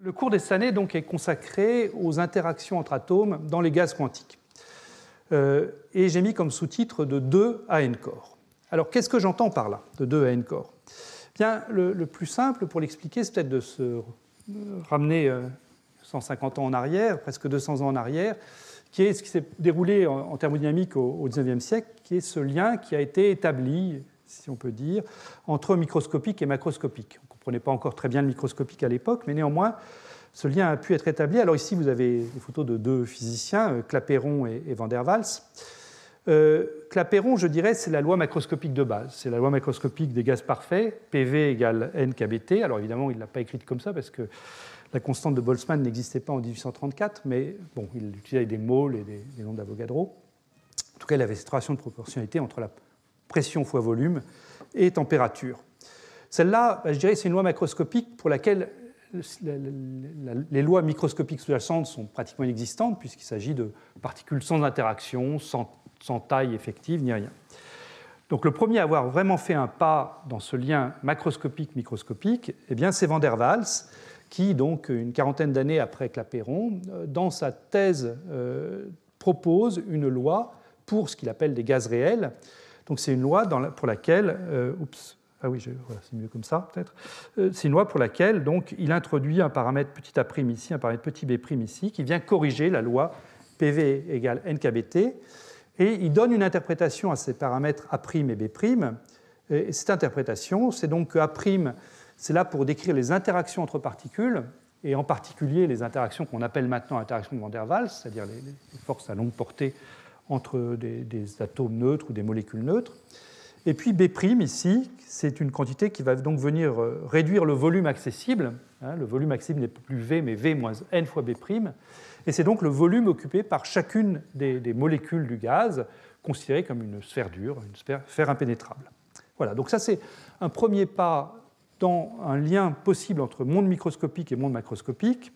Le cours de cette année donc, est consacré aux interactions entre atomes dans les gaz quantiques. Et j'ai mis comme sous-titre de 2 à n corps. Alors, qu'est-ce que j'entends par là, de 2 à n corps? Bien, le plus simple pour l'expliquer, c'est peut-être de se ramener 150 ans en arrière, presque 200 ans en arrière, qui est ce qui s'est déroulé en thermodynamique au XIXe siècle, qui est ce lien qui a été établi, si on peut dire, entre microscopique et macroscopique. On ne comprenait pas encore très bien le microscopique à l'époque, mais néanmoins, ce lien a pu être établi. Alors ici, vous avez des photos de 2 physiciens, Clapeyron et Van der Waals. Clapeyron, je dirais, c'est la loi macroscopique de base. C'est la loi macroscopique des gaz parfaits, PV égale N kBT. Alors évidemment, il ne l'a pas écrite comme ça parce que la constante de Boltzmann n'existait pas en 1834, mais bon, il utilisait des moles et des nombres d'Avogadro. En tout cas, il avait cette relation de proportionnalité entre la pression fois volume et température. Celle-là, je dirais, c'est une loi macroscopique pour laquelle les lois microscopiques sous-jacentes sont pratiquement inexistantes, puisqu'il s'agit de particules sans interaction, sans taille effective, ni rien. Donc le premier à avoir vraiment fait un pas dans ce lien macroscopique-microscopique, eh bien, c'est Van der Waals, qui, donc, une quarantaine d'années après Clapeyron, dans sa thèse, propose une loi pour ce qu'il appelle des gaz réels. Donc c'est une loi pour laquelle... voilà, c'est mieux comme ça, peut-être. C'est une loi pour laquelle donc, il introduit un paramètre petit a' ici, un paramètre petit b' ici, qui vient corriger la loi PV égale n kBt, et il donne une interprétation à ces paramètres a' et b'. Et cette interprétation, c'est donc que a', c'est là pour décrire les interactions entre particules, et en particulier les interactions qu'on appelle maintenant interactions de Van der Waals, c'est-à-dire les forces à longue portée entre des atomes neutres ou des molécules neutres. Et puis B' ici, c'est une quantité qui va donc venir réduire le volume accessible. Le volume accessible n'est plus V, mais V moins N fois B'. Et c'est donc le volume occupé par chacune des molécules du gaz, considérée comme une sphère dure, une sphère impénétrable. Voilà, donc ça c'est un premier pas dans un lien possible entre monde microscopique et monde macroscopique.